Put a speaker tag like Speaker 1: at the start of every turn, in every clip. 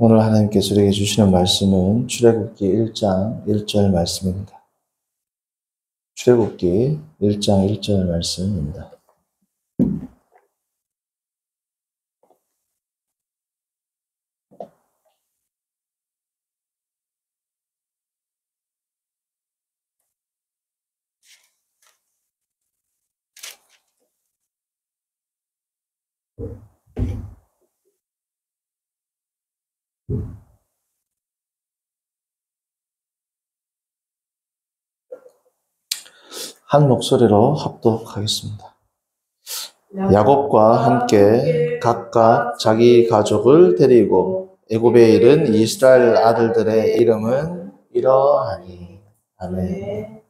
Speaker 1: 오늘 하나님께서 우리에게 주시는 말씀은 출애굽기 1장 1절 말씀입니다. 출애굽기 1장 1절 말씀입니다. 한 목소리로 합독하겠습니다. 야곱과 함께 각각 자기 가족을 데리고 애굽에 이른 이스라엘 아들들의 이름은 이러하니. 아멘.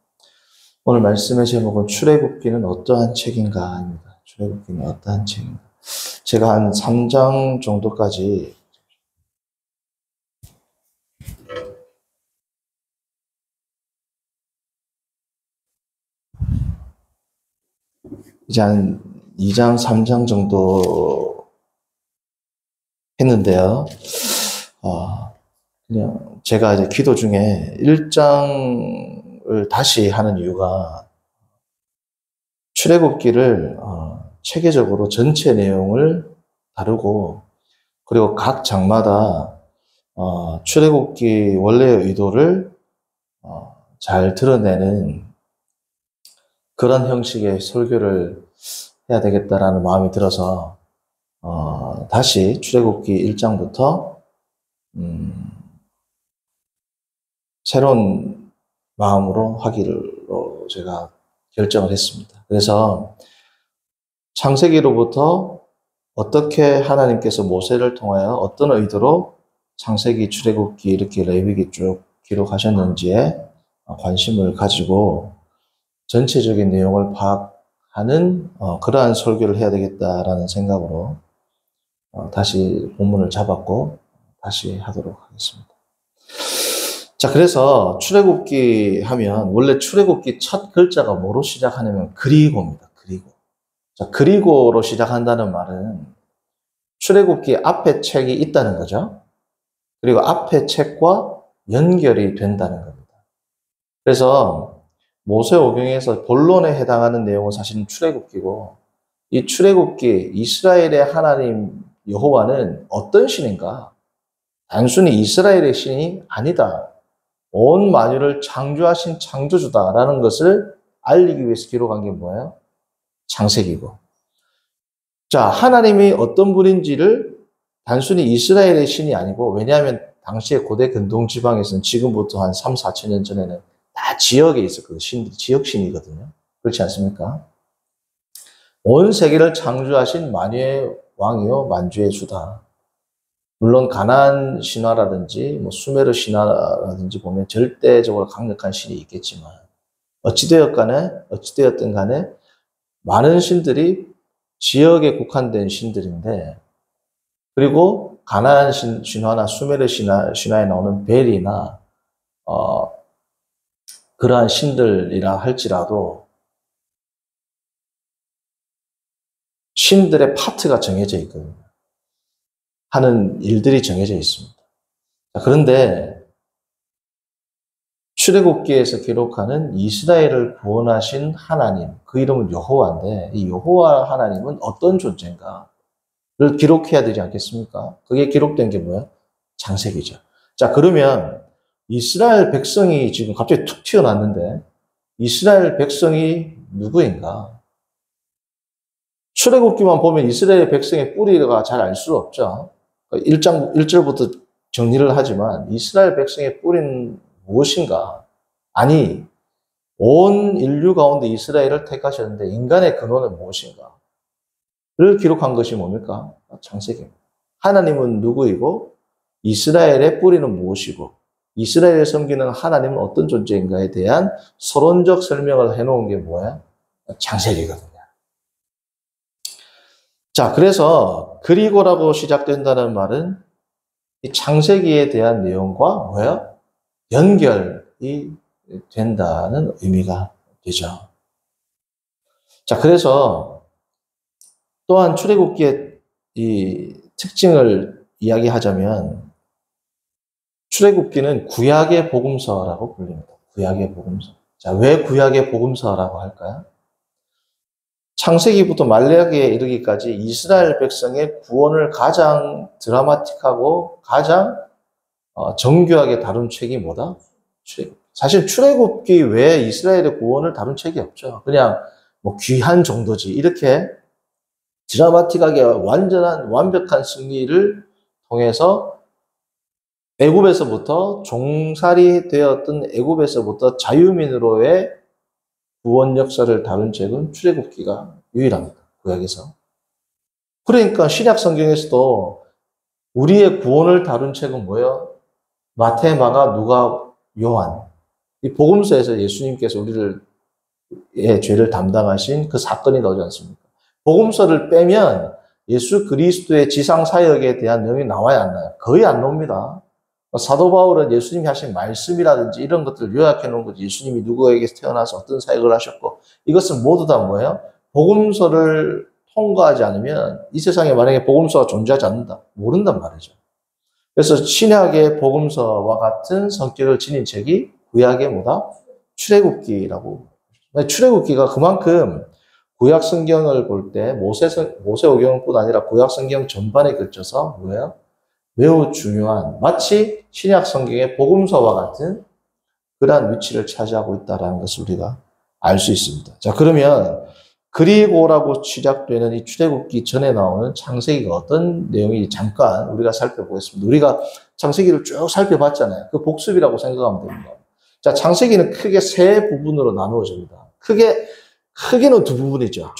Speaker 1: 오늘 말씀의 제목은 출애굽기는 어떠한 책인가입니다. 출애굽기는 어떠한 책인가. 제가 한 3장 정도까지 이제 한 2장, 3장 정도 했는데요. 그냥 제가 이제 기도 중에 1장을 다시 하는 이유가 출애굽기를 체계적으로 전체 내용을 다루고 그리고 각 장마다 출애굽기 원래의 의도를 잘 드러내는 그런 형식의 설교를 해야 되겠다라는 마음이 들어서 다시 출애굽기 1장부터 새로운 마음으로 하기로 제가 결정을 했습니다. 그래서 창세기로부터 어떻게 하나님께서 모세를 통하여 어떤 의도로 창세기, 출애굽기, 이렇게 레위기 쭉 기록하셨는지에 관심을 가지고 전체적인 내용을 파악하는 그러한 설교를 해야 되겠다라는 생각으로 다시 본문을 잡았고 다시 하도록 하겠습니다. 자, 그래서 출애굽기 하면 원래 출애굽기 첫 글자가 뭐로 시작하냐면 그리고입니다. 그리고. 자, 그리고로 시작한다는 말은 출애굽기 앞에 책이 있다는 거죠. 그리고 앞에 책과 연결이 된다는 겁니다. 그래서 모세오경에서 본론에 해당하는 내용은 사실은 출애굽기고 이 출애굽기 이스라엘의 하나님 여호와는 어떤 신인가? 단순히 이스라엘의 신이 아니다. 온 만유를 창조하신 창조주다라는 것을 알리기 위해서 기록한 게 뭐예요? 창세기고. 자, 하나님이 어떤 분인지를 단순히 이스라엘의 신이 아니고, 왜냐하면 당시에 고대 근동 지방에서는 지금부터 한 3, 4천 년 전에는 다 지역에 있었거든요. 신들이 지역신이거든요. 그렇지 않습니까? 온 세계를 창조하신 만유의 왕이요 만주의 주다. 물론 가나안 신화라든지 뭐 수메르 신화라든지 보면 절대적으로 강력한 신이 있겠지만 어찌되었든 간에 많은 신들이 지역에 국한된 신들인데, 그리고 가나안 신화나 수메르 신화에 나오는 벨이나 그러한 신들이라 할지라도 신들의 파트가 정해져 있거든요. 하는 일들이 정해져 있습니다. 그런데 출애굽기에서 기록하는 이스라엘을 구원하신 하나님, 그 이름은 여호와인데 이 여호와 하나님은 어떤 존재인가를 기록해야 되지 않겠습니까? 그게 기록된 게 뭐예요? 창세기죠. 자, 그러면 이스라엘 백성이 지금 갑자기 툭 튀어나왔는데 이스라엘 백성이 누구인가? 출애굽기만 보면 이스라엘 백성의 뿌리가 잘 알 수 없죠. 1절부터 정리를 하지만 이스라엘 백성의 뿌리는 무엇인가? 아니, 온 인류 가운데 이스라엘을 택하셨는데 인간의 근원은 무엇인가? 를 기록한 것이 뭡니까? 창세기입니다. 하나님은 누구이고 이스라엘의 뿌리는 무엇이고 이스라엘을 섬기는 하나님은 어떤 존재인가에 대한 서론적 설명을 해놓은 게 뭐야? 창세기거든요. 자, 그래서 그리고라고 시작된다는 말은 이 창세기에 대한 내용과 뭐예요? 연결이 된다는 의미가 되죠. 자, 그래서 또한 출애굽기의 이 특징을 이야기하자면 출애굽기는 구약의 복음서라고 불립니다. 구약의 복음서. 자, 왜 구약의 복음서라고 할까요? 창세기부터 말라기에 이르기까지 이스라엘 백성의 구원을 가장 드라마틱하고 가장 정교하게 다룬 책이 뭐다? 출애굽기. 사실 출애굽기 외에 이스라엘의 구원을 다룬 책이 없죠. 그냥 뭐 귀한 정도지. 이렇게 드라마틱하게 완벽한 승리를 통해서 애굽에서부터 종살이 되었던 애굽에서부터 자유민으로의 구원 역사를 다룬 책은 출애굽기가 유일합니다. 구약에서. 그러니까 신약 성경에서도 우리의 구원을 다룬 책은 뭐예요? 마태, 마가, 누가, 요한. 이 복음서에서 예수님께서 우리의 죄를 담당하신 그 사건이 나오지 않습니까? 복음서를 빼면 예수 그리스도의 지상 사역에 대한 내용이 나와야 안 나요. 거의 안 나옵니다. 사도 바울은 예수님이 하신 말씀이라든지 이런 것들을 요약해 놓은 거지. 예수님이 누구에게 태어나서 어떤 사역을 하셨고, 이것은 모두 다 뭐예요? 복음서를 통과하지 않으면 이 세상에 만약에 복음서가 존재하지 않는다. 모른단 말이죠. 그래서 신약의 복음서와 같은 성격을 지닌 책이 구약의 뭐다? 출애굽기라고. 출애굽기가 그만큼 구약 성경을 볼 때 모세오경뿐 아니라 구약 성경 전반에 걸쳐서 뭐예요? 매우 중요한, 마치 신약 성경의 복음서와 같은 그러한 위치를 차지하고 있다는 것을 우리가 알 수 있습니다. 자, 그러면 그리고라고 시작되는 이 출애굽기 전에 나오는 창세기가 어떤 내용인지 잠깐 우리가 살펴보겠습니다. 우리가 창세기를 쭉 살펴봤잖아요. 그 복습이라고 생각하면 됩니다. 자, 창세기는 크게 세 부분으로 나누어집니다. 크게는 두 부분이죠.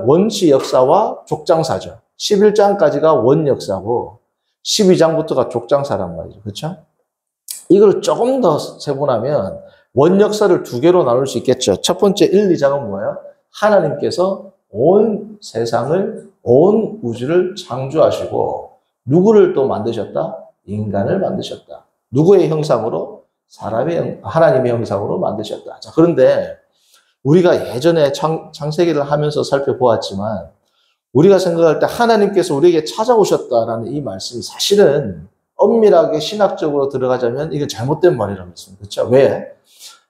Speaker 1: 원시 역사와 족장사죠. 11장까지가 원 역사고 12장부터가 족장사란 말이죠. 그렇죠? 이걸 조금 더 세분하면 원 역사를 두 개로 나눌 수 있겠죠. 첫 번째 1, 2장은 뭐예요? 하나님께서 온 세상을, 온 우주를 창조하시고 누구를 또 만드셨다? 인간을 만드셨다. 누구의 형상으로? 하나님의 형상으로 만드셨다. 자, 그런데 우리가 예전에 창세기를 하면서 살펴보았지만 우리가 생각할 때 하나님께서 우리에게 찾아오셨다라는 이 말씀이 사실은 엄밀하게 신학적으로 들어가자면 이게 잘못된 말이라는 말씀입니다. 그렇죠? 왜?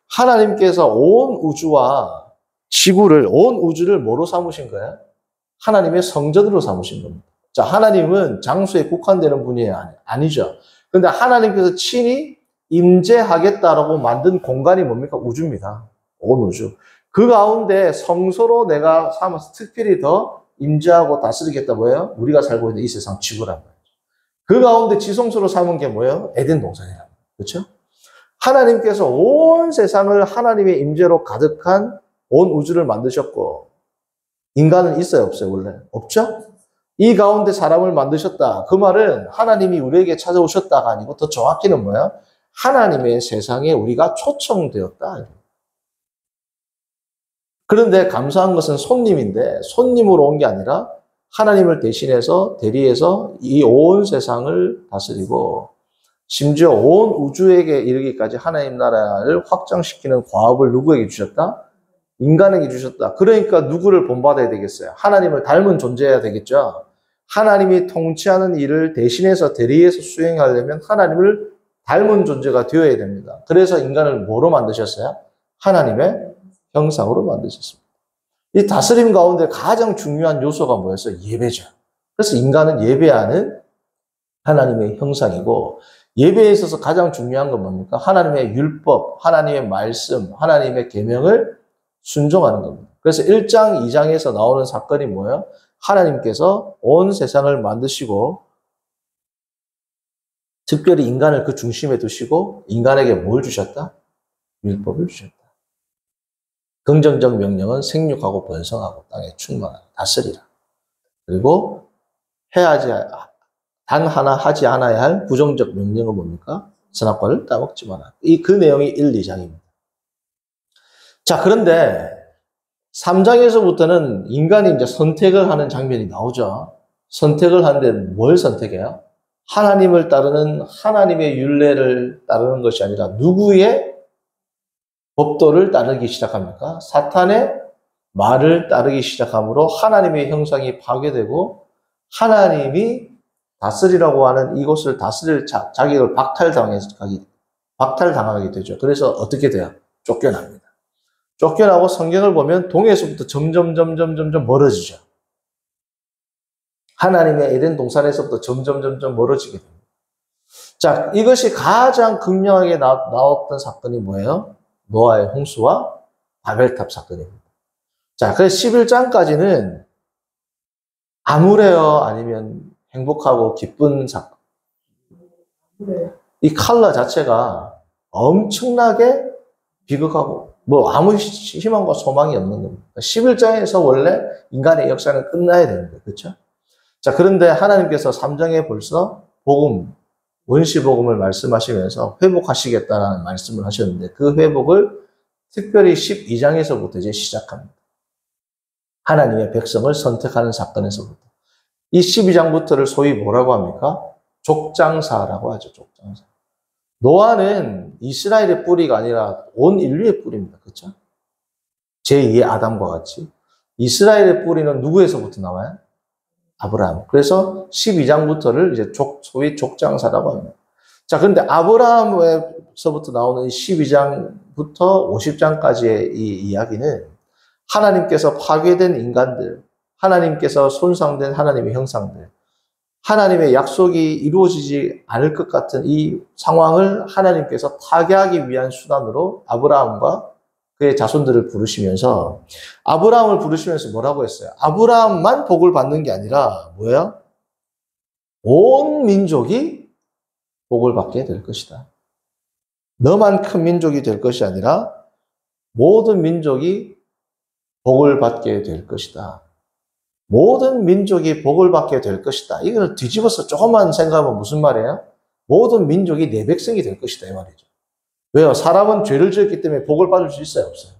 Speaker 1: 하나님께서 온 우주와 온 우주를 뭐로 삼으신 거예요? 하나님의 성전으로 삼으신 겁니다. 자, 하나님은 장소에 국한되는 분이 아니죠. 그런데 하나님께서 친히 임재하겠다라고 만든 공간이 뭡니까? 우주입니다. 온 우주. 그 가운데 성소로 내가 삼아서 특별히 더 임재하고 다스리겠다 뭐예요? 우리가 살고 있는 이 세상 지구란 말이죠. 그 가운데 지성소로 삼은 게 뭐예요? 에덴 동산이란 말이에요. 그렇죠? 하나님께서 온 세상을 하나님의 임재로 가득한 온 우주를 만드셨고 인간은 있어요? 없어요? 원래? 없죠? 이 가운데 사람을 만드셨다. 그 말은 하나님이 우리에게 찾아오셨다가 아니고 더 정확히는 뭐예요? 하나님의 세상에 우리가 초청되었다. 그런데 감사한 것은 손님인데 손님으로 온 게 아니라 하나님을 대신해서 대리해서 이 온 세상을 다스리고 심지어 온 우주에게 이르기까지 하나님 나라를 확장시키는 과업을 누구에게 주셨다? 인간에게 주셨다. 그러니까 누구를 본받아야 되겠어요? 하나님을 닮은 존재해야 되겠죠. 하나님이 통치하는 일을 대신해서 대리해서 수행하려면 하나님을 닮은 존재가 되어야 됩니다. 그래서 인간을 뭐로 만드셨어요? 하나님의 형상으로 만드셨습니다. 이 다스림 가운데 가장 중요한 요소가 뭐였어요? 예배죠. 그래서 인간은 예배하는 하나님의 형상이고 예배에 있어서 가장 중요한 건 뭡니까? 하나님의 율법, 하나님의 말씀, 하나님의 계명을 순종하는 겁니다. 그래서 1장, 2장에서 나오는 사건이 뭐예요? 하나님께서 온 세상을 만드시고 특별히 인간을 그 중심에 두시고 인간에게 뭘 주셨다? 율법을 주셨다. 긍정적 명령은 생육하고 번성하고 땅에 충만하고 다스리라. 그리고 단 하나 하지 않아야 할 부정적 명령은 뭡니까? 선악과를 따먹지 마라. 그 내용이 1, 2장입니다. 자, 그런데 3장에서부터는 인간이 이제 선택을 하는 장면이 나오죠. 선택을 하는데 뭘 선택해요? 하나님을 따르는 하나님의 율례를 따르는 것이 아니라 누구의 법도를 따르기 시작합니까? 사탄의 말을 따르기 시작함으로 하나님의 형상이 파괴되고 하나님이 다스리라고 하는 이곳을 다스릴 자격을 박탈당하게 되죠. 그래서 어떻게 돼요? 쫓겨납니다. 쫓겨나고 성경을 보면 동에서부터 점점 멀어지죠. 하나님의 에덴 동산에서부터 점점 멀어지게 됩니다. 자, 이것이 가장 극명하게 나왔던 사건이 뭐예요? 노아의 홍수와 바벨탑 사건입니다. 자, 그래서 11장까지는 암울해요? 아니면 행복하고 기쁜 사건? 이 컬러 자체가 엄청나게 비극하고 아무 희망과 소망이 없는 겁니다. 11장에서 원래 인간의 역사는 끝나야 되는데, 그렇죠? 자, 그런데 하나님께서 3장에 벌써 원시복음을 말씀하시면서 회복하시겠다는 말씀을 하셨는데, 그 회복을 특별히 12장에서부터 이제 시작합니다. 하나님의 백성을 선택하는 사건에서부터. 이 12장부터를 소위 뭐라고 합니까? 족장사라고 하죠, 족장사. 노아는 이스라엘의 뿌리가 아니라 온 인류의 뿌리입니다. 그렇죠? 제2의 아담과 같이. 이스라엘의 뿌리는 누구에서부터 나와요? 아브라함. 그래서 12장부터를 이제 소위 족장사라고 합니다. 자, 그런데 아브라함에서부터 나오는 12장부터 50장까지의 이 이야기는 하나님께서 파괴된 인간들, 하나님께서 손상된 하나님의 형상들, 하나님의 약속이 이루어지지 않을 것 같은 이 상황을 하나님께서 타개하기 위한 수단으로 아브라함과 그의 자손들을 부르시면서 아브라함을 부르시면서 뭐라고 했어요? 아브라함만 복을 받는 게 아니라 뭐예요? 온 민족이 복을 받게 될 것이다. 너만 큰 민족이 될 것이 아니라 모든 민족이 복을 받게 될 것이다. 모든 민족이 복을 받게 될 것이다. 이걸 뒤집어서 조금만 생각하면 무슨 말이에요? 모든 민족이 내 백성이 될 것이다 이 말이죠. 왜요? 사람은 죄를 지었기 때문에 복을 받을 수 있어요? 없어요?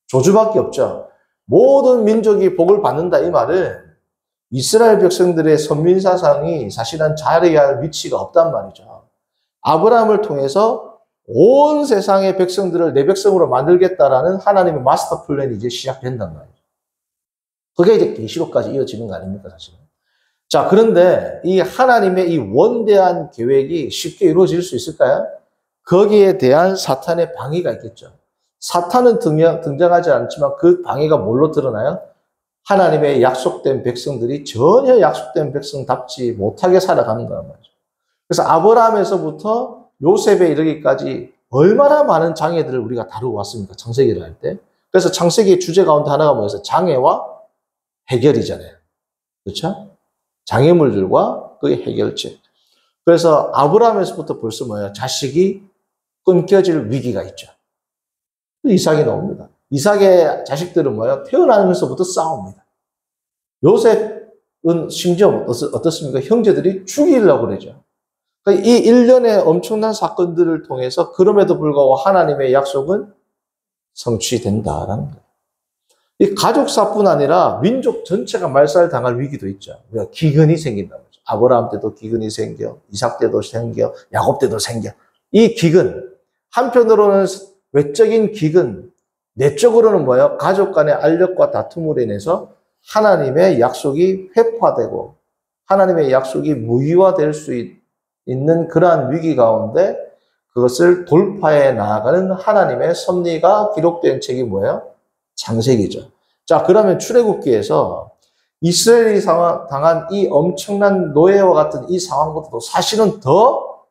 Speaker 1: 저주밖에 없죠. 모든 민족이 복을 받는다 이 말은 이스라엘 백성들의 선민사상이 사실은 자리해야 할 위치가 없단 말이죠. 아브라함을 통해서 온 세상의 백성들을 내 백성으로 만들겠다라는 하나님의 마스터 플랜이 이제 시작된단 말이죠. 그게 이제 계시록까지 이어지는 거 아닙니까, 사실은. 자, 그런데 이 하나님의 이 원대한 계획이 쉽게 이루어질 수 있을까요? 거기에 대한 사탄의 방해가 있겠죠. 사탄은 등장하지 않지만 그 방해가 뭘로 드러나요? 하나님의 약속된 백성들이 전혀 약속된 백성답지 못하게 살아가는 거란 말이죠. 그래서 아브라함에서부터 요셉에 이르기까지 얼마나 많은 장애들을 우리가 다루어 왔습니까? 창세기를 할 때. 그래서 창세기의 주제 가운데 하나가 뭐였어요? 장애와 해결이잖아요. 그렇죠? 장애물들과 그의 해결책. 그래서 아브라함에서부터 벌써 뭐예요? 자식이 끊겨질 위기가 있죠. 이삭이 나옵니다. 이삭의 자식들은 뭐예요? 태어나면서부터 싸웁니다. 요셉은 심지어 어떻습니까? 형제들이 죽이려고 그러죠. 그러니까 이 일련의 엄청난 사건들을 통해서 그럼에도 불구하고 하나님의 약속은 성취된다라는 거예요. 이 가족사뿐 아니라 민족 전체가 말살당할 위기도 있죠. 기근이 생긴다는 거죠. 아브라함 때도 기근이 생겨, 이삭 때도 생겨, 야곱 때도 생겨. 이 기근, 한편으로는 외적인 기근, 내적으로는 뭐예요? 가족 간의 알력과 다툼으로 인해서 하나님의 약속이 회파되고 하나님의 약속이 무효화될 수 있는 그러한 위기 가운데 그것을 돌파해 나아가는 하나님의 섭리가 기록된 책이 뭐예요? 창세기죠. 자, 그러면 출애굽기에서 이스라엘이 당한 이 엄청난 노예와 같은 이 상황보다도 사실은 더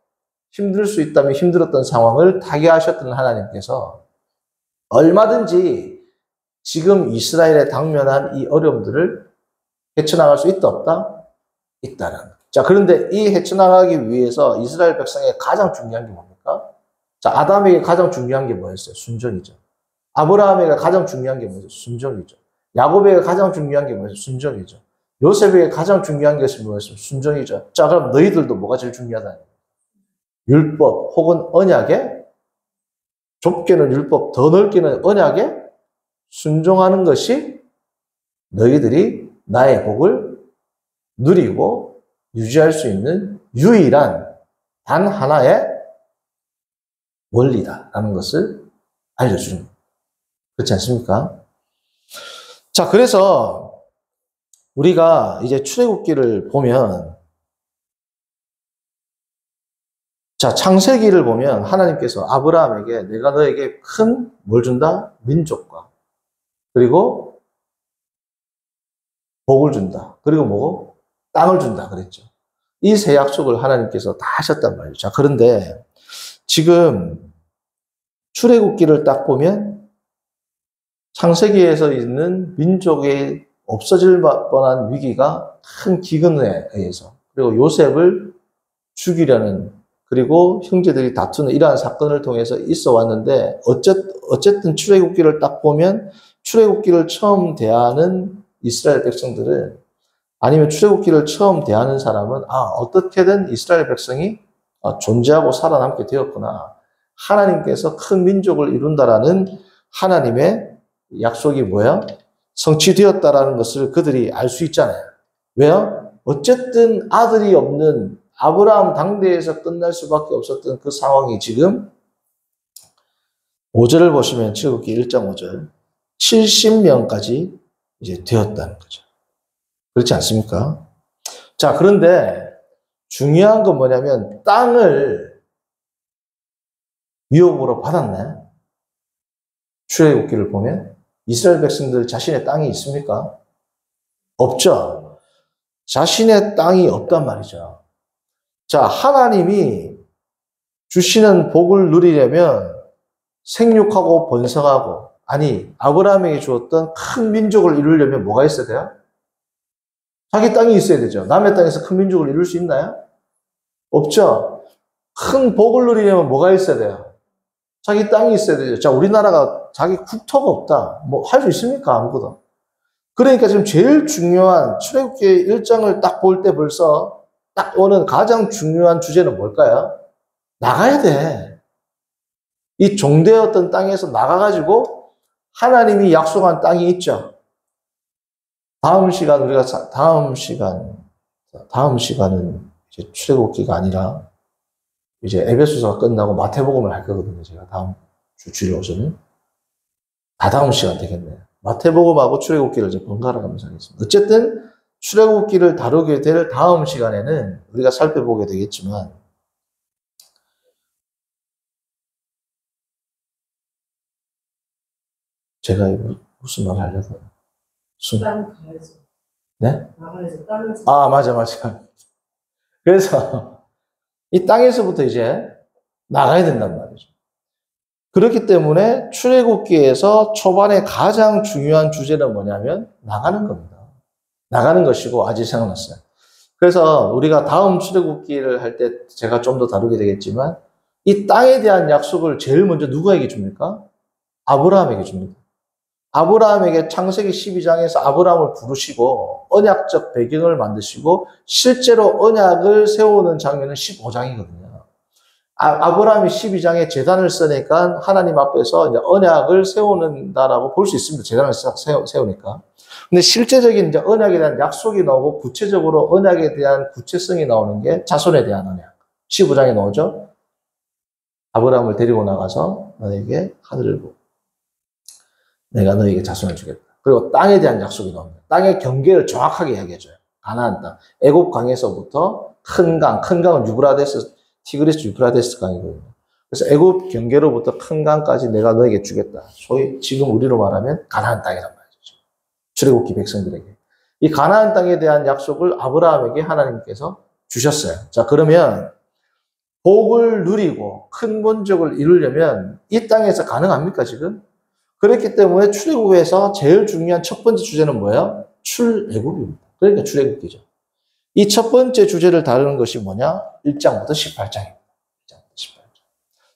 Speaker 1: 힘들 수 있다면 힘들었던 상황을 타개하셨던 하나님께서 얼마든지 지금 이스라엘에 당면한 이 어려움들을 헤쳐나갈 수 있다 없다? 있다는. 자, 그런데 이 헤쳐나가기 위해서 이스라엘 백성의 가장 중요한 게 뭡니까? 자, 아담에게 가장 중요한 게 뭐였어요? 순종이죠. 아브라함에게 가장 중요한 게 뭐였어요? 순종이죠. 야곱에게 가장 중요한 게 뭐였어요? 순종이죠. 요셉에게 가장 중요한 것이 뭐였어요? 순종이죠. 자, 그럼 너희들도 뭐가 제일 중요하다? 율법 혹은 언약에, 좁게는 율법, 더 넓게는 언약에 순종하는 것이 너희들이 나의 복을 누리고 유지할 수 있는 유일한 단 하나의 원리다라는 것을 알려주는 거예요. 그렇지 않습니까? 자, 그래서 우리가 이제 출애굽기를 보면 자, 창세기를 보면 하나님께서 아브라함에게 내가 너에게 큰 뭘 준다? 민족과 그리고 복을 준다. 그리고 뭐고? 땅을 준다 그랬죠. 이 세 약속을 하나님께서 다 하셨단 말이죠. 자, 그런데 지금 출애굽기를 딱 보면 창세기에서 있는 민족의 없어질 뻔한 위기가 큰 기근에 의해서 그리고 요셉을 죽이려는 그리고 형제들이 다투는 이러한 사건을 통해서 있어 왔는데 어쨌든 출애굽기를 딱 보면 출애굽기를 처음 대하는 이스라엘 백성들은 아니면 출애굽기를 처음 대하는 사람은 어떻게든 이스라엘 백성이 존재하고 살아남게 되었구나. 하나님께서 큰 민족을 이룬다라는 하나님의 약속이 뭐야? 성취되었다라는 것을 그들이 알 수 있잖아요. 왜요? 어쨌든 아들이 없는 아브라함 당대에서 끝날 수밖에 없었던 그 상황이 지금 5절을 보시면 출애굽기 1장 5절 70명까지 이제 되었다는 거죠. 그렇지 않습니까? 자, 그런데 중요한 건 뭐냐면 땅을 위협으로 받았네. 출애굽기를 보면 이스라엘 백성들 자신의 땅이 있습니까? 없죠. 자신의 땅이 없단 말이죠. 자, 하나님이 주시는 복을 누리려면 생육하고 번성하고 아브라함에게 주었던 큰 민족을 이루려면 뭐가 있어야 돼요? 자기 땅이 있어야 되죠. 남의 땅에서 큰 민족을 이룰 수 있나요? 없죠. 큰 복을 누리려면 뭐가 있어야 돼요? 자기 땅이 있어야 되죠. 자, 우리나라가 자기 국토가 없다. 뭐 할 수 있습니까? 아무것도. 그러니까 지금 제일 중요한 출애굽기 1장을 딱 볼 때 벌써 딱 오는 가장 중요한 주제는 뭘까요? 나가야 돼. 이 종되었던 땅에서 나가가지고 하나님이 약속한 땅이 있죠. 다음 시간은 이제 출애굽기가 아니라 이제 에베소서가 끝나고 마태복음을 할 거거든요. 제가 다음 주일 오전에 다 다음 시간 되겠네요. 마태복음하고 출애굽기를 이제 번갈아 가면서 하겠습니다. 어쨌든 출애굽기를 다루게 될 다음 시간에는 우리가 살펴보게 되겠지만 제가 무슨 말 하려고
Speaker 2: 땅 가야죠.
Speaker 1: 네?
Speaker 2: 나가야죠. 땅에서.
Speaker 1: 맞아. 그래서 이 땅에서부터 이제 나가야 된단 말이죠. 그렇기 때문에 출애굽기에서 초반에 가장 중요한 주제는 뭐냐면 나가는 겁니다. 나가는 것이고 아직 생각났어요. 그래서 우리가 다음 출애굽기를 할 때 제가 좀 더 다루게 되겠지만 이 땅에 대한 약속을 제일 먼저 누구에게 줍니까? 아브라함에게 줍니다. 아브라함에게 창세기 12장에서 아브라함을 부르시고 언약적 배경을 만드시고 실제로 언약을 세우는 장면은 15장이거든요. 아브라함이 12장에 제단을 쓰니까 하나님 앞에서 이제 언약을 세우는다라고 볼 수 있습니다. 제단을 세우니까. 근데 실제적인 이제 언약에 대한 약속이 나오고 구체적으로 언약에 대한 구체성이 나오는 게 자손에 대한 언약. 15장에 나오죠. 아브라함을 데리고 나가서 너에게 하늘을 보고 내가 너에게 자손을 주겠다. 그리고 땅에 대한 약속이 나옵니다. 땅의 경계를 정확하게 이야기해줘요. 가나안 땅. 애굽 강에서부터 큰 강은 티그리스 유프라데스 강이거든요. 그래서 애굽 경계로부터 큰 강까지 내가 너에게 주겠다. 소위 지금 우리로 말하면 가나안 땅이란 말이죠. 출애굽기 백성들에게. 이 가나안 땅에 대한 약속을 아브라함에게 하나님께서 주셨어요. 자, 그러면 복을 누리고 큰 본적을 이루려면 이 땅에서 가능합니까, 지금? 그렇기 때문에 출애굽에서 제일 중요한 첫 번째 주제는 뭐예요? 출애굽입니다. 그러니까 출애굽기죠. 이 첫 번째 주제를 다루는 것이 뭐냐? 1장부터 18장입니다. 1장부터 18장.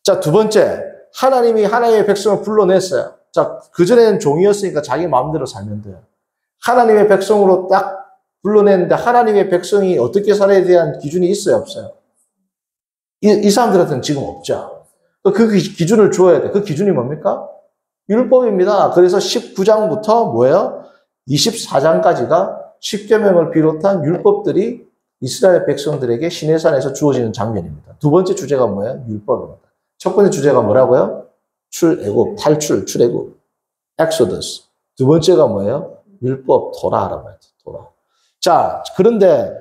Speaker 1: 자, 두 번째. 하나님이 하나님의 백성을 불러냈어요. 자, 그전에는 종이었으니까 자기 마음대로 살면 돼요. 하나님의 백성으로 딱 불러냈는데 하나님의 백성이 어떻게 살아야 대한 기준이 있어요? 없어요? 이 사람들한테는 지금 없죠. 그 기준을 주어야 돼. 그 기준이 뭡니까? 율법입니다. 그래서 19장부터 뭐예요? 24장까지가 십계명을 비롯한 율법들이 이스라엘 백성들에게 시내산에서 주어지는 장면입니다. 두 번째 주제가 뭐예요? 율법입니다. 첫 번째 주제가 뭐라고요? 출애굽, 탈출, 출애굽, 엑소더스. 두 번째가 뭐예요? 율법, 토라라고 해요. 토라. 자, 그런데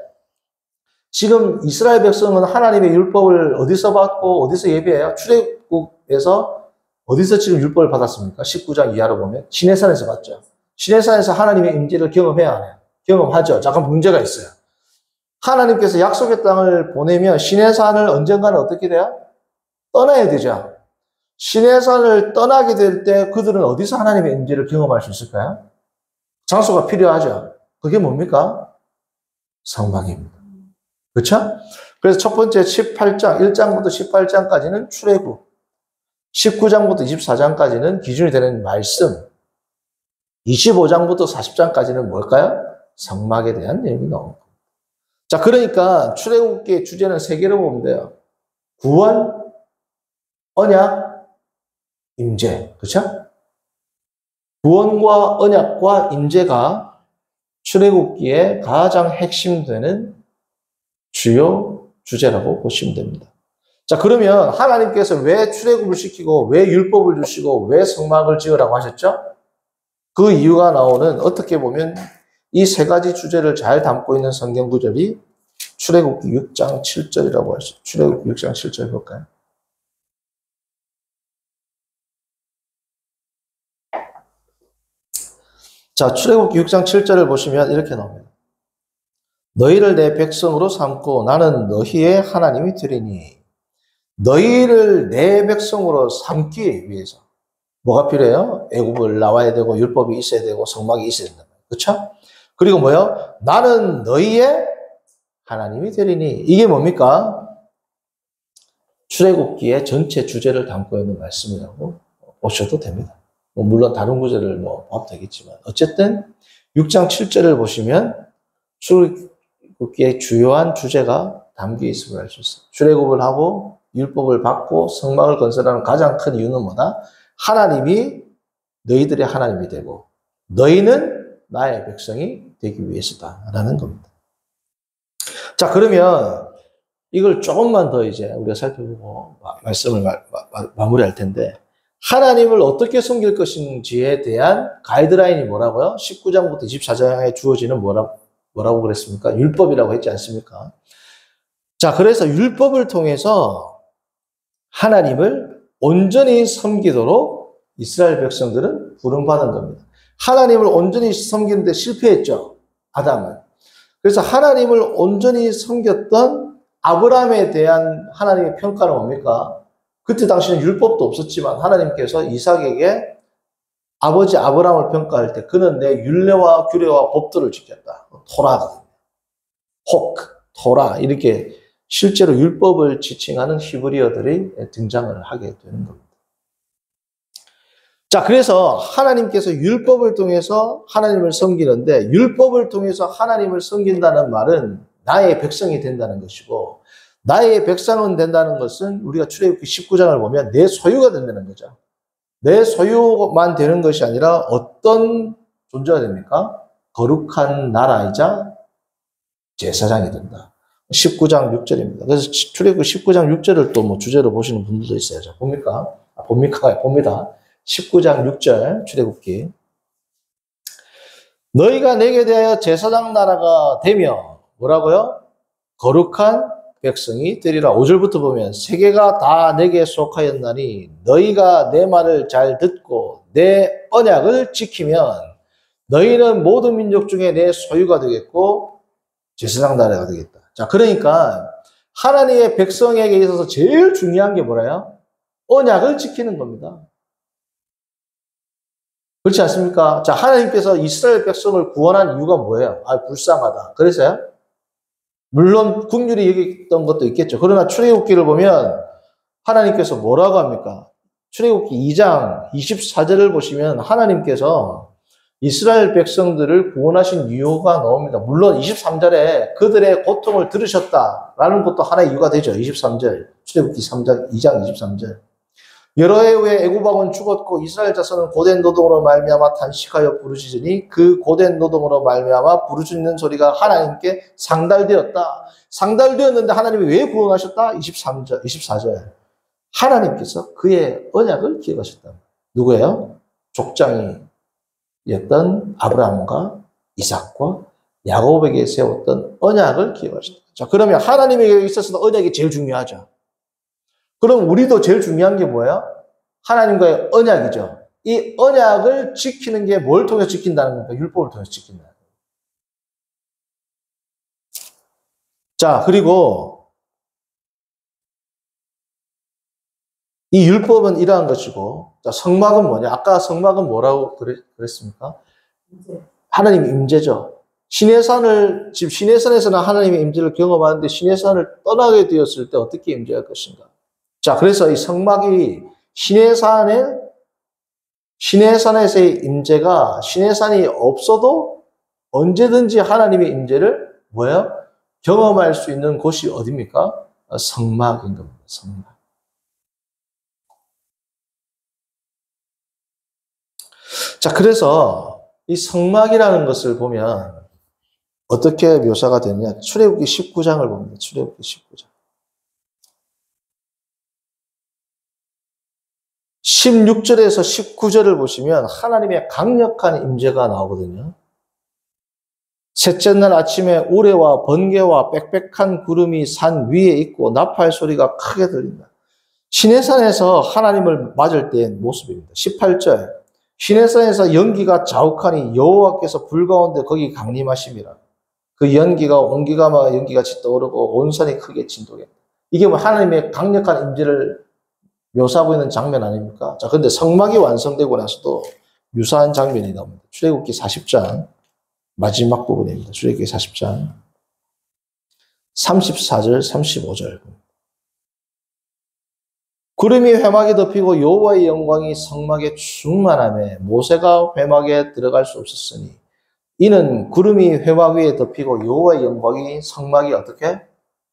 Speaker 1: 지금 이스라엘 백성은 하나님의 율법을 어디서 받고 어디서 예배해요? 출애굽에서 어디서 지금 율법을 받았습니까? 19장 이하로 보면 시내산에서 받죠. 시내산에서 하나님의 임재를 경험해야 하나요? 경험하죠. 잠깐 문제가 있어요. 하나님께서 약속의 땅을 보내면 시내산을 언젠가는 어떻게 돼요? 떠나야 되죠. 시내산을 떠나게 될 때 그들은 어디서 하나님의 임재를 경험할 수 있을까요? 장소가 필요하죠. 그게 뭡니까? 성막입니다. 그렇죠? 그래서 첫 번째 18장, 1장부터 18장까지는 출애굽, 19장부터 24장까지는 기준이 되는 말씀, 25장부터 40장까지는 뭘까요? 성막에 대한 내용이 나옵니다. 자, 그러니까 출애굽기의 주제는 세 개로 보면 돼요. 구원, 언약, 임재. 그렇죠? 구원과 언약과 임재가 출애굽기의 가장 핵심되는 주요 주제라고 보시면 됩니다. 자, 그러면 하나님께서 왜 출애굽을 시키고 왜 율법을 주시고 왜 성막을 지으라고 하셨죠? 그 이유가 나오는 어떻게 보면 이 세 가지 주제를 잘 담고 있는 성경 구절이 출애굽기 6장 7절이라고 하죠. 출애굽기 6장 7절 볼까요? 자, 출애굽기 6장 7절을 보시면 이렇게 나옵니다. 너희를 내 백성으로 삼고 나는 너희의 하나님이 되리니. 너희를 내 백성으로 삼기 위해서 뭐가 필요해요? 애굽을 나와야 되고 율법이 있어야 되고 성막이 있어야 된다. 그렇죠? 그리고 뭐요? 나는 너희의 하나님이 되리니. 이게 뭡니까? 출애굽기의 전체 주제를 담고 있는 말씀이라고 보셔도 됩니다. 물론 다른 구절을 봐도 되겠지만 어쨌든 6장 7절을 보시면 출애굽기의 주요한 주제가 담겨 있음을 알 수 있어요. 출애굽을 하고 율법을 받고 성막을 건설하는 가장 큰 이유는 뭐다? 하나님이 너희들의 하나님이 되고 너희는 나의 백성이 되기 위해서다라는 겁니다. 자, 그러면 이걸 조금만 더 이제 우리가 살펴보고 말씀을 마무리할 텐데 하나님을 어떻게 섬길 것인지에 대한 가이드라인이 뭐라고요? 19장부터 24장에 주어지는 뭐라고 그랬습니까? 율법이라고 했지 않습니까? 자, 그래서 율법을 통해서 하나님을 온전히 섬기도록 이스라엘 백성들은 부름받은 겁니다. 하나님을 온전히 섬기는데 실패했죠, 아담은. 그래서 하나님을 온전히 섬겼던 아브라함에 대한 하나님의 평가는 뭡니까? 그때 당시는 율법도 없었지만 하나님께서 이삭에게 아버지 아브라함을 평가할 때 그는 내 율례와 규례와 법도를 지켰다. 토라거든요. 토라 이렇게 실제로 율법을 지칭하는 히브리어들이 등장을 하게 되는 겁니다. 자, 그래서 하나님께서 율법을 통해서 하나님을 섬기는데 율법을 통해서 하나님을 섬긴다는 말은 나의 백성이 된다는 것이고 나의 백성은 된다는 것은 우리가 출애굽기 19장을 보면 내 소유가 된다는 거죠. 내 소유만 되는 것이 아니라 어떤 존재가 됩니까? 거룩한 나라이자 제사장이 된다. 19장 6절입니다. 그래서 출애굽기 19장 6절을 또 주제로 보시는 분들도 있어요. 자, 봅니다. 19장 6절 출애굽기. 너희가 내게 대하여 제사장 나라가 되며 뭐라고요? 거룩한 백성이 되리라. 5절부터 보면 세계가 다 내게 속하였나니 너희가 내 말을 잘 듣고 내 언약을 지키면 너희는 모든 민족 중에 내 소유가 되겠고 제사장 나라가 되겠다. 자, 그러니까 하나님의 백성에게 있어서 제일 중요한 게 뭐래요? 언약을 지키는 겁니다. 그렇지 않습니까? 자, 하나님께서 이스라엘 백성을 구원한 이유가 뭐예요? 불쌍하다. 그래서요? 물론 긍휼히 여겼던 것도 있겠죠. 그러나 출애굽기를 보면 하나님께서 뭐라고 합니까? 출애굽기 2장 24절을 보시면 하나님께서 이스라엘 백성들을 구원하신 이유가 나옵니다. 물론 23절에 그들의 고통을 들으셨다라는 것도 하나의 이유가 되죠. 23절. 출애굽기 2장 23절. 여러 해 후에 애굽 왕은 죽었고 이스라엘 자손은 고된 노동으로 말미암아 탄식하여 부르짖으니 그 고된 노동으로 말미암아 부르짖는 소리가 하나님께 상달되었다. 상달되었는데 하나님이 왜 구원하셨다? 24절. 하나님께서 그의 언약을 기억하셨다. 누구예요? 족장이였던 아브라함과 이삭과 야곱에게 세웠던 언약을 기억하셨다. 자, 그러면 하나님에게 있어서도 언약이 제일 중요하죠. 그럼 우리도 제일 중요한 게 뭐예요? 하나님과의 언약이죠. 이 언약을 지키는 게 뭘 통해서 지킨다는 겁니까? 율법을 통해서 지킨다. 자, 그리고 이 율법은 이러한 것이고, 자, 성막은 뭐냐? 아까 성막은 뭐라고 그랬습니까?
Speaker 2: 이제
Speaker 1: 하나님의 임재죠. 지금 시내산에서는 하나님의 임재를 경험하는데 시내산을 떠나게 되었을 때 어떻게 임재할 것인가? 자, 그래서 이 성막이 시내산에서의 임재가 시내산이 없어도 언제든지 하나님의 임재를 뭐예요? 경험할 수 있는 곳이 어디입니까? 성막인 겁니다. 성막. 자, 그래서 이 성막이라는 것을 보면 어떻게 묘사가 되느냐? 출애굽기 19장을 봅니다. 출애굽기 19장. 16절에서 19절을 보시면 하나님의 강력한 임재가 나오거든요. 셋째 날 아침에 우레와 번개와 빽빽한 구름이 산 위에 있고 나팔 소리가 크게 들린다. 시내산에서 하나님을 맞을 때의 모습입니다. 18절. 시내산에서 연기가 자욱하니 여호와께서 불 가운데 거기 강림하심이라. 그 연기가 온기가 막 연기같이 떠오르고 온 산이 크게 진동했다. 이게 뭐 하나님의 강력한 임재를 묘사하고 있는 장면 아닙니까? 자, 근데 성막이 완성되고 나서도 유사한 장면이 나옵니다. 출애굽기 40장 마지막 부분입니다. 출애굽기 40장 34절, 35절. 구름이 회막에 덮이고 여호와의 영광이 성막에 충만하며 모세가 회막에 들어갈 수 없었으니 이는 구름이 회막 위에 덮이고 여호와의 영광이 성막이 어떻게?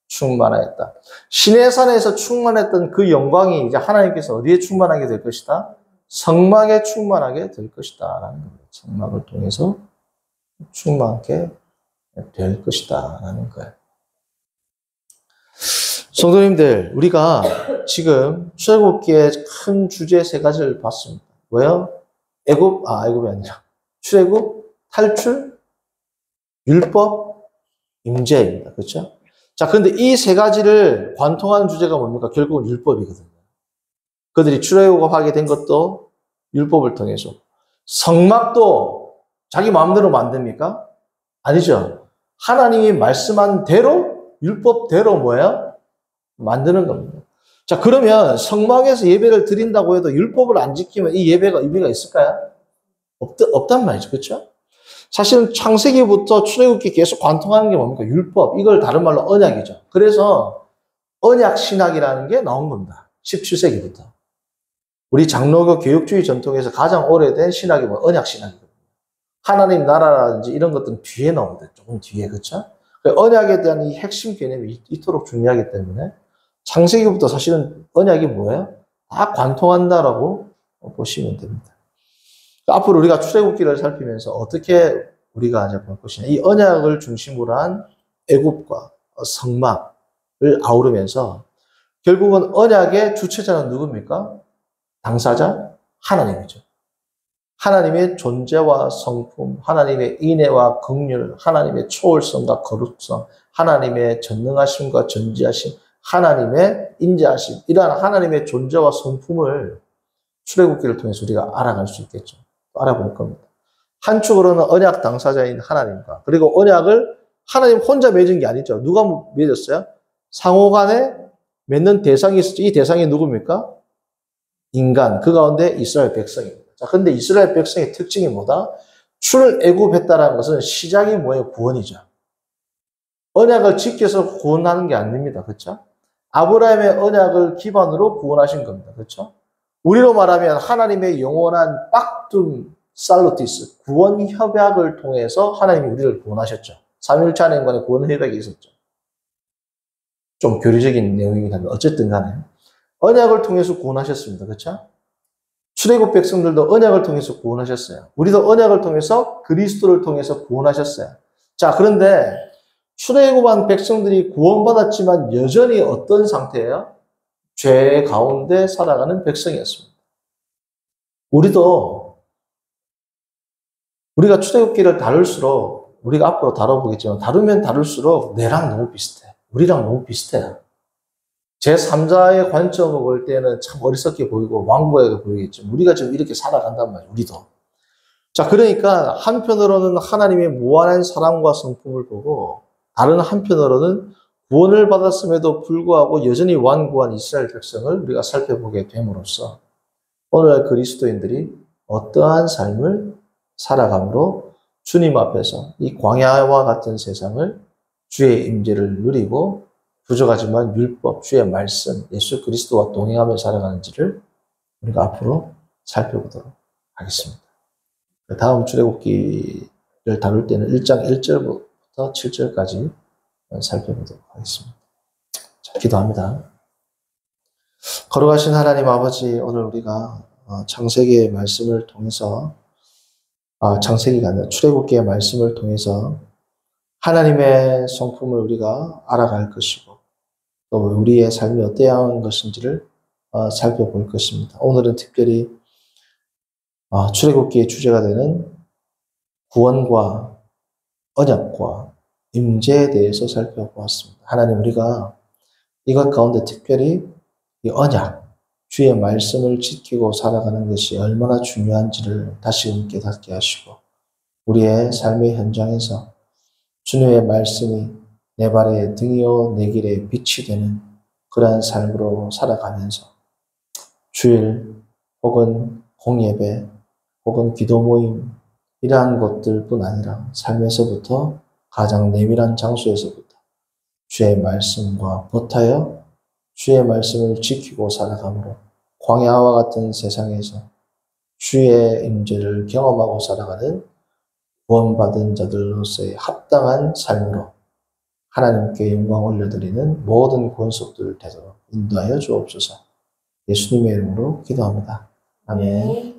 Speaker 1: 충만하였다. 시내산에서 충만했던 그 영광이 이제 하나님께서 어디에 충만하게 될 것이다? 성막에 충만하게 될 것이다. 라는 겁니다. 성막을 통해서 충만하게 될 것이다. 라는 거예요. 성도님들, 우리가 지금 출애굽기의 큰 주제 세 가지를 봤습니다. 뭐예요? 애굽이 아니라 출애굽, 탈출, 율법, 임재입니다. 그렇죠? 자, 그런데 이 세 가지를 관통하는 주제가 뭡니까? 결국은 율법이거든요. 그들이 출애굽하게 된 것도 율법을 통해서. 성막도 자기 마음대로 만듭니까? 아니죠. 하나님이 말씀한 대로, 율법대로 뭐예요? 만드는 겁니다. 자, 그러면 성막에서 예배를 드린다고 해도 율법을 안 지키면 이 예배가 의미가 있을까요? 없단 말이죠. 그렇죠? 사실은 창세기부터 출애굽기 계속 관통하는 게 뭡니까? 율법. 이걸 다른 말로 언약이죠. 그래서 언약 신학이라는 게 나온 겁니다. 17세기부터. 우리 장로교 교육주의 전통에서 가장 오래된 신학이 뭐 언약 신학이거든요. 하나님 나라라든지 이런 것들은 뒤에 나옵니다. 조금 뒤에. 그렇죠? 언약에 대한 이 핵심 개념이 이토록 중요하기 때문에 창세기부터 사실은 언약이 뭐예요? 다 관통한다라고 보시면 됩니다. 앞으로 우리가 출애굽기를 살피면서 어떻게 우리가 이제 볼 것이냐. 이 언약을 중심으로 한 애굽과 성막을 아우르면서 결국은 언약의 주체자는 누굽니까? 당사자? 하나님이죠. 하나님의 존재와 성품, 하나님의 인애와 긍휼, 하나님의 초월성과 거룩성, 하나님의 전능하심과 전지하심, 하나님의 인자하심, 이러한 하나님의 존재와 성품을 출애굽기를 통해서 우리가 알아갈 수 있겠죠. 알아볼 겁니다. 한쪽으로는 언약 당사자인 하나님과, 그리고 언약을 하나님 혼자 맺은 게 아니죠. 누가 맺었어요? 상호간에 맺는 대상이 있었죠. 이 대상이 누굽니까? 인간, 그 가운데 이스라엘 백성입니다. 자, 근데 이스라엘 백성의 특징이 뭐다? 출애굽했다라는 것은 시작이 뭐예요? 구원이죠. 언약을 지켜서 구원하는 게 아닙니다. 그렇죠? 아브라함의 언약을 기반으로 구원하신 겁니다. 그렇죠? 우리로 말하면 하나님의 영원한 빡둠 살루티스, 구원 협약을 통해서 하나님이 우리를 구원하셨죠. 삼위일체 하나님과의 구원 협약이 있었죠. 좀 교리적인 내용이긴 한데 어쨌든 간에 언약을 통해서 구원하셨습니다. 그렇죠? 출애굽 백성들도 언약을 통해서 구원하셨어요. 우리도 언약을 통해서 그리스도를 통해서 구원하셨어요. 자, 그런데 출애굽한 백성들이 구원받았지만 여전히 어떤 상태예요? 죄 가운데 살아가는 백성이었습니다. 우리가 출애굽기를 다룰수록, 우리가 앞으로 다뤄보겠지만 다루면 다룰수록 내랑 너무 비슷해. 우리랑 너무 비슷해. 제3자의 관점으로 볼 때는 참 어리석게 보이고 완고하게 보이겠죠. 우리가 지금 이렇게 살아간단 말이에요. 우리도. 자, 그러니까 한편으로는 하나님의 무한한 사랑과 성품을 보고 다른 한편으로는 구원을 받았음에도 불구하고 여전히 완고한 이스라엘 백성을 우리가 살펴보게 됨으로써 오늘날 그리스도인들이 어떠한 삶을 살아감으로 주님 앞에서 이 광야와 같은 세상을 주의 임재를 누리고 부족하지만 율법, 주의 말씀, 예수 그리스도와 동행하며 살아가는지를 우리가 앞으로 살펴보도록 하겠습니다. 다음 출애굽기를 다룰 때는 1장 1절부터 7절까지 살펴보도록 하겠습니다. 자, 기도합니다. 거룩하신 하나님 아버지, 오늘 우리가 창세기의 말씀을 통해서 창세기가 아니라 출애굽기의 말씀을 통해서 하나님의 성품을 우리가 알아갈 것이고 또 우리의 삶이 어떠한 것인지를 살펴볼 것입니다. 오늘은 특별히 출애굽기의 주제가 되는 구원과 언약과 임재에 대해서 살펴보았습니다. 하나님, 우리가 이것 가운데 특별히 이 언약, 주의 말씀을 지키고 살아가는 것이 얼마나 중요한지를 다시금 깨닫게 하시고 우리의 삶의 현장에서 주님의 말씀이 내 발의 등이요 내 길의 빛이 되는 그러한 삶으로 살아가면서 주일 혹은 공예배 혹은 기도 모임 이러한 것들뿐 아니라 삶에서부터 가장 내밀한 장소에서부터 주의 말씀과 보타여 주의 말씀을 지키고 살아가므로 광야와 같은 세상에서 주의 임재를 경험하고 살아가는 구원받은 자들로서의 합당한 삶으로 하나님께 영광 올려드리는 모든 권속들 되도록 인도하여 주옵소서. 예수님의 이름으로 기도합니다. 아멘.